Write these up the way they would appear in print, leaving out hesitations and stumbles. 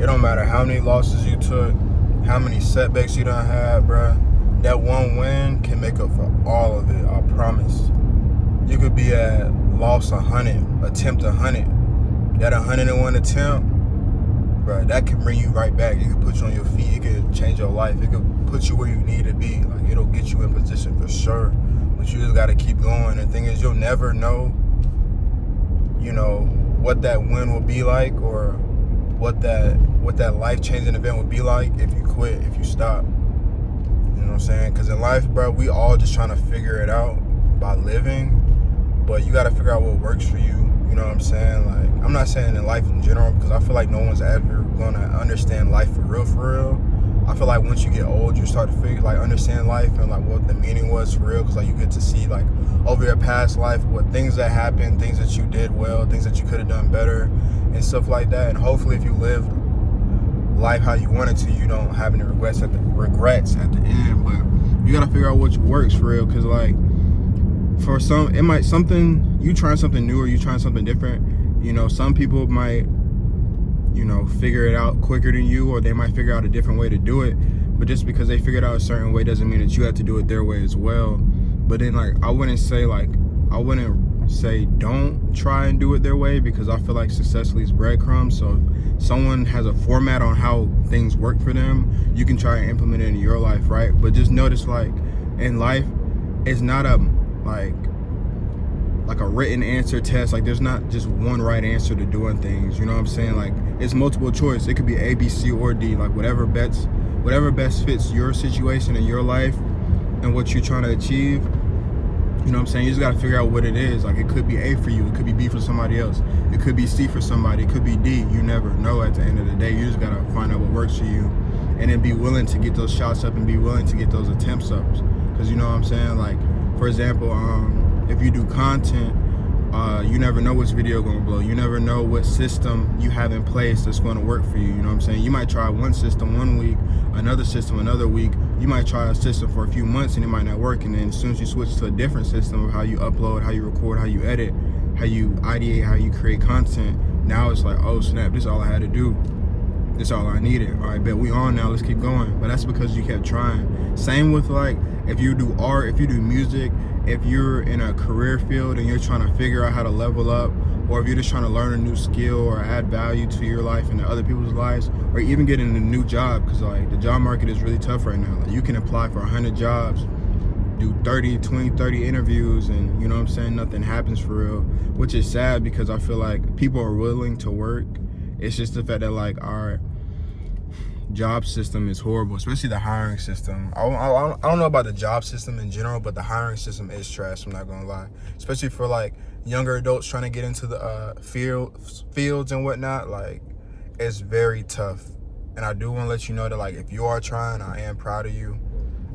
It don't matter how many losses you took, how many setbacks you done had, bruh. That one win can make up for all of it, I promise. You could be at loss 100, attempt 100. That 101 attempt, bruh, that can bring you right back. It could put you on your feet. It could change your life. It could put you where you need to be. Like, it'll get you in position for sure. But you just gotta keep going. The thing is, you'll never know, what that win will be like, or what that life-changing event would be like if you quit, if you stop. You know what I'm saying? Because in life, bro, we all just trying to figure it out by living. But you got to figure out what works for you. You know what I'm saying? Like, I'm not saying in life in general, because I feel like no one's ever going to understand life for real. I feel like once you get old, you start to understand life and like what the meaning was for real. Because like you get to see like over your past life, what things that happened, things that you did well, things that you could have done better, and stuff like that. And hopefully, if you lived life how you wanted to, you don't have any regrets at the end. But you gotta figure out what works for real. Because like for some, it might you trying something new or you trying something different. Some people might figure it out quicker than you, or they might figure out a different way to do it. But just because they figured out a certain way doesn't mean that you have to do it their way as well. But then I wouldn't say don't try and do it their way, because I feel like success leaves breadcrumbs. So if someone has a format on how things work for them, you can try and implement it in your life, right? But just notice, like, in life, it's not a written answer test. Like, there's not just one right answer to doing things. You know what I'm saying? Like, it's multiple choice. It could be A, B, C, or D. Like, whatever best fits your situation and your life and what you're trying to achieve. You know what I'm saying? You just gotta figure out what it is. Like, it could be A for you, it could be B for somebody else, it could be C for somebody, it could be D. You never know at the end of the day. You just gotta find out what works for you, and then be willing to get those shots up and be willing to get those attempts up. Because you know what I'm saying? Like, for example, if you do content, you never know which video gonna blow. You never know what system you have in place that's gonna work for you. You know what I'm saying? You might try one system one week, another system another week. You might try a system for a few months and it might not work. And then as soon as you switch to a different system of how you upload, how you record, how you edit, how you ideate, how you create content, now it's like, oh snap, this is all I had to do. This is all I needed. All right, bet we on now, let's keep going. But that's because you kept trying. Same with like, if you do art, if you do music, if you're in a career field and you're trying to figure out how to level up, or if you're just trying to learn a new skill or add value to your life and to other people's lives, or even getting a new job, because like the job market is really tough right now. Like, you can apply for 100 jobs, do 30 interviews, and you know what I'm saying, nothing happens for real, which is sad, because I feel like people are willing to work. It's just the fact that like our job system is horrible, especially the hiring system. I don't know about the job system in general, but the hiring system is trash, I'm not gonna lie. Especially for like younger adults trying to get into the fields and whatnot. Like, it's very tough. And I do want to let you know that like, if you are trying, I am proud of you,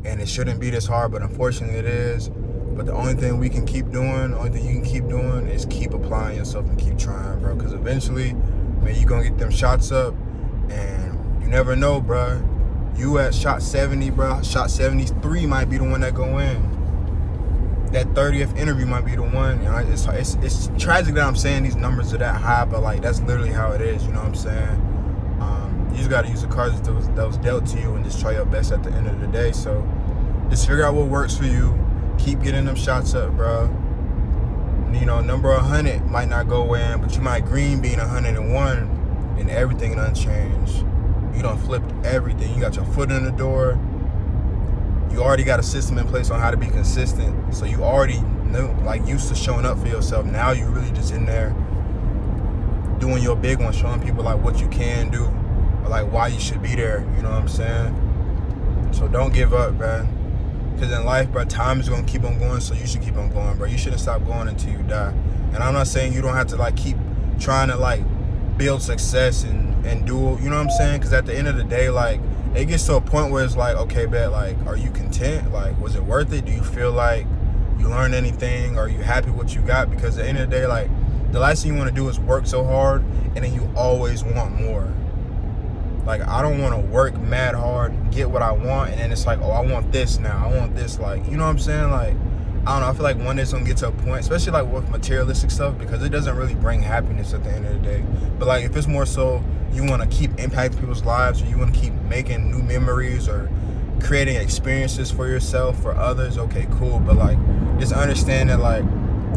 and it shouldn't be this hard, but unfortunately it is. But the only thing we can keep doing, the only thing you can keep doing, is keep applying yourself and keep trying, bro. Because eventually, man, you're gonna get them shots up, and you never know, bro. You at shot 70, bro. Shot 73 might be the one that go in. That 30th interview might be the one. It's tragic that I'm saying these numbers are that high, but like, that's literally how it is. You know what I'm saying? You just gotta use the cards that was dealt to you and just try your best at the end of the day. So just figure out what works for you. Keep getting them shots up, bro. Number 100 might not go in, but you might green bean 101, and everything done changed. You done flipped everything. You got your foot in the door. You already got a system in place on how to be consistent. So you already used to showing up for yourself. Now you really just in there doing your big one, showing people like what you can do, or like why you should be there. You know what I'm saying? So don't give up, man. Because in life, bro, time is going to keep on going, so you should keep on going, bro. You shouldn't stop going until you die. And I'm not saying you don't have to like keep trying to like build success and do, you know what I'm saying? Because at the end of the day, like, it gets to a point where it's like, okay, bet, like, are you content? Like, was it worth it? Do you feel like you learned anything? Are you happy with what you got? Because at the end of the day, like, the last thing you want to do is work so hard and then you always want more. Like, I don't want to work mad hard, get what I want, and then it's like, oh, I want this now. I want this, like, you know what I'm saying? Like, I don't know, I feel like one day it's gonna get to a point, especially like with materialistic stuff, because it doesn't really bring happiness at the end of the day. But like if it's more so you want to keep impacting people's lives, or you want to keep making new memories or creating experiences for yourself, for others, okay, cool. But like just understand that like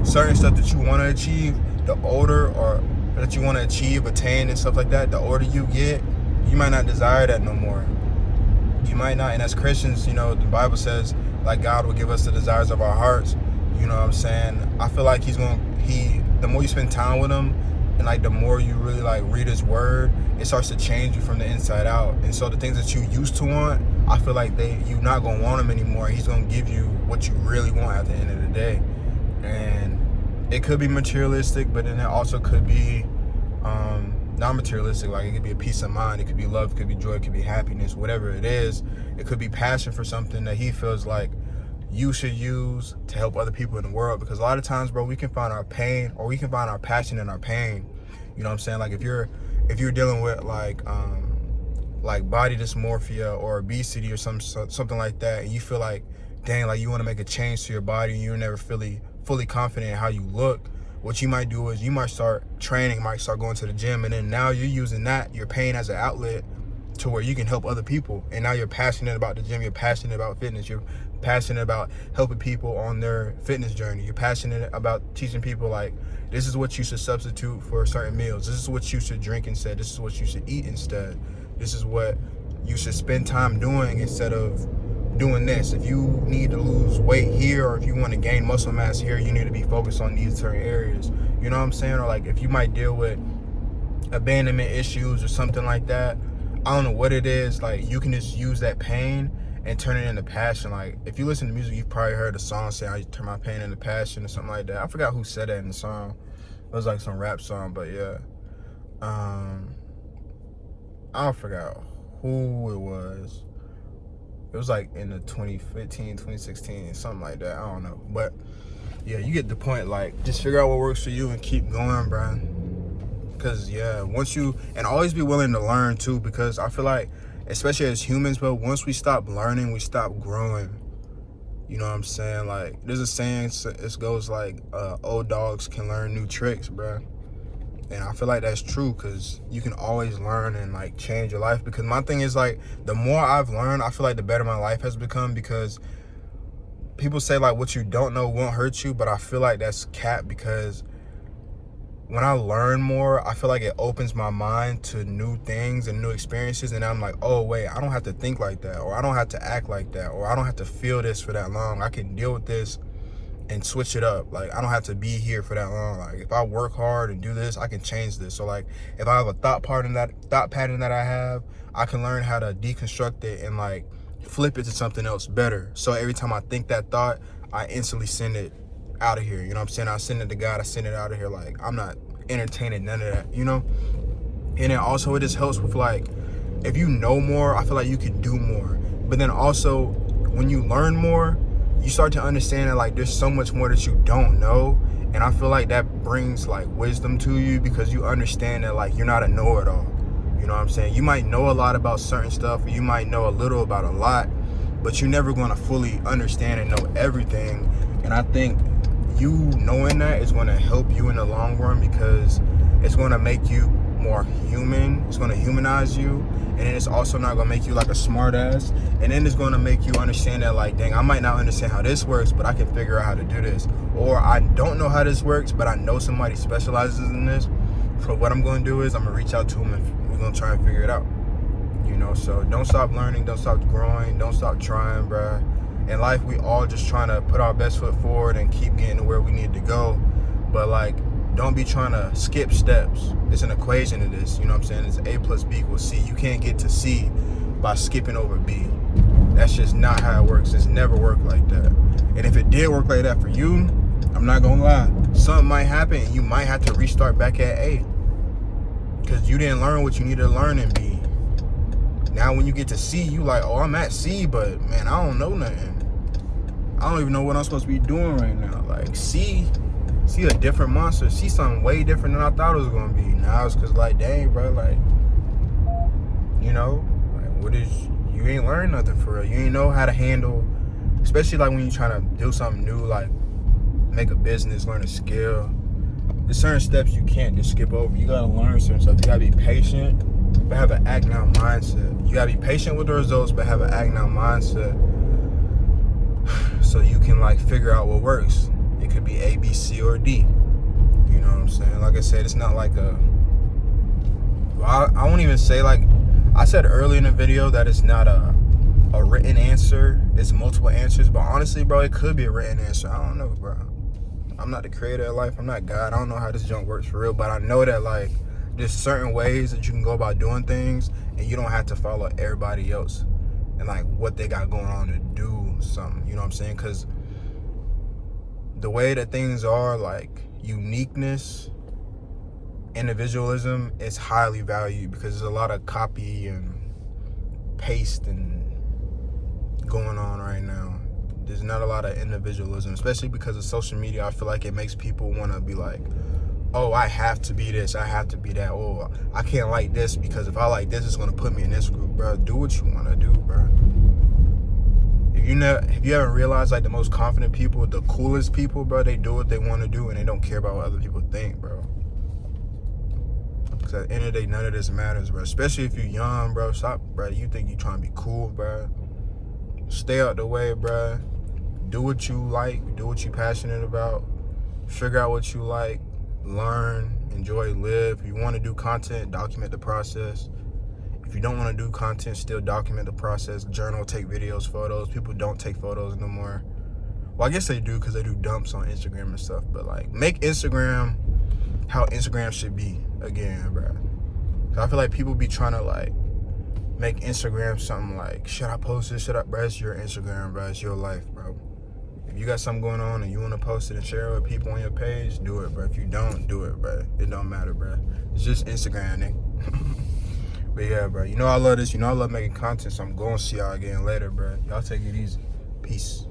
certain stuff that you want to achieve, the older, or that you want to achieve, attain and stuff like that, the older you get, you might not desire that no more. You might not. And as Christians, you know, the Bible says like God will give us the desires of our hearts. You know what I'm saying? I feel like the more you spend time with him, and like the more you really like read his word, it starts to change you from the inside out. And so the things that you used to want, I feel like you're not gonna want them anymore. He's gonna give you what you really want at the end of the day. And it could be materialistic, but then it also could be non-materialistic. Like it could be a peace of mind, it could be love, it could be joy, it could be happiness, whatever it is. It could be passion for something that he feels like you should use to help other people in the world. Because a lot of times, bro, we can find our pain, or we can find our passion in our pain. You know what I'm saying? Like if you're dealing with like body dysmorphia or obesity or something like that, and you feel like, dang, like you want to make a change to your body, and you're never fully confident in how you look, what you might do is you might start training, might start going to the gym, and then now you're using your pain as an outlet to where you can help other people. And now you're passionate about the gym, you're passionate about fitness, you're passionate about helping people on their fitness journey, you're passionate about teaching people like, this is what you should substitute for certain meals, this is what you should drink instead, this is what you should eat instead, this is what you should spend time doing instead of doing this. If you need to lose weight here, or if you want to gain muscle mass here, you need to be focused on these certain areas. You know what I'm saying? Or like if you might deal with abandonment issues or something like that, I don't know what it is, like you can just use that pain and turn it into passion. Like if you listen to music, you've probably heard a song saying I turn my pain into passion or something like that. I forgot who said that in the song. It was like some rap song, but yeah. I forgot who it was. It was like in the 2015, 2016, something like that. I don't know. But yeah, you get the point. Like just figure out what works for you and keep going, bro. Because yeah, and always be willing to learn too, because I feel like, especially as humans, but once we stop learning, we stop growing. You know what I'm saying? Like there's a saying, it goes like old dogs can learn new tricks, bro. And I feel like that's true, because you can always learn and like change your life. Because my thing is like, the more I've learned, I feel like the better my life has become. Because people say like what you don't know won't hurt you, but I feel like that's cap. Because when I learn more, I feel like it opens my mind to new things and new experiences. And I'm like, oh wait, I don't have to think like that, or I don't have to act like that, or I don't have to feel this for that long. I can deal with this and switch it up. Like I don't have to be here for that long. Like if I work hard and do this, I can change this. So like if I have a thought pattern that I have, I can learn how to deconstruct it and like flip it to something else better. So every time I think that thought, I instantly send it out of here. You know what I'm saying? I send it to God, I send it out of here. Like I'm not entertaining none of that, you know? And then also it just helps with like, if you know more, I feel like you can do more. But then also when you learn more, you start to understand that like there's so much more that you don't know. And I feel like that brings like wisdom to you, because you understand that like you're not a know-it-all. You know what I'm saying? You might know a lot about certain stuff, or you might know a little about a lot, but you're never going to fully understand and know everything. And I think you knowing that is going to help you in the long run, because it's going to make you more human. It's going to humanize you. And then it's also not going to make you like a smart ass. And then it's going to make you understand that like, dang, I might not understand how this works, but I can figure out how to do this. Or I don't know how this works, but I know somebody specializes in this. So what I'm going to do is I'm going to reach out to them and we're going to try and figure it out. You know, so don't stop learning, don't stop growing, don't stop trying, bruh. In life, we all just trying to put our best foot forward and keep getting to where we need to go. But like, don't be trying to skip steps. It's an equation to this, you know what I'm saying? It's A plus B equals C. You can't get to C by skipping over B. That's just not how it works. It's never worked like that. And if it did work like that for you, I'm not gonna lie, something might happen and you might have to restart back at A, because you didn't learn what you needed to learn in B. Now when you get to C, you like, oh, I'm at C, but man, I don't know nothing. I don't even know what I'm supposed to be doing right now. Like C a different monster. See something way different than I thought it was gonna be. Now it's cause like, dang, bro, like, you know, like you ain't learned nothing for real. You ain't know how to handle, especially like when you're trying to do something new, like make a business, learn a skill. There's certain steps you can't just skip over. You gotta learn certain stuff. You gotta be patient, but have an act now mindset. You gotta be patient with the results, but have an act now mindset, so you can like figure out what works. It could be A, B, C, or D. You know what I'm saying? Like I said, it's not like I won't even say, like I said earlier in the video, that it's not a written answer. It's multiple answers. But honestly, bro, it could be a written answer. I don't know, bro. I'm not the creator of life. I'm not God. I don't know how this junk works for real. But I know that, like, there's certain ways that you can go about doing things, and you don't have to follow everybody else and, like, what they got going on to do something. You know what I'm saying? Because the way that things are, like, uniqueness, individualism is highly valued, because there's a lot of copy and paste and going on right now. There's not a lot of individualism, especially because of social media. I feel like it makes people want to be like, oh, I have to be this, I have to be that. Oh, I can't like this because if I like this, it's going to put me in this group. Bro, do what you want to do, bro. If you haven't realized, like, the most confident people, the coolest people, bro, they do what they want to do and they don't care about what other people think, bro. Because at the end of the day, none of this matters, bro. Especially if you're young, bro. Stop, bro. You think you trying to be cool, bro. Stay out the way, bro. Do what you like. Do what you're passionate about. Figure out what you like. Learn. Enjoy. Live. If you want to do content, document the process. If you don't want to do content, still document the process. Journal, take videos, photos. People don't take photos no more. Well, I guess they do, because they do dumps on Instagram and stuff. But, like, make Instagram how Instagram should be again, bro. I feel like people be trying to, like, make Instagram something like, should I post this? Should I? Bro, it's your Instagram, bro. It's your life, bro. If you got something going on and you want to post it and share it with people on your page, do it, bro. If you don't, do it, bro. It don't matter, bro. It's just Instagram, nigga. But yeah, bro. You know I love this. You know I love making content, so I'm going to see y'all again later, bro. Y'all take it easy. Peace.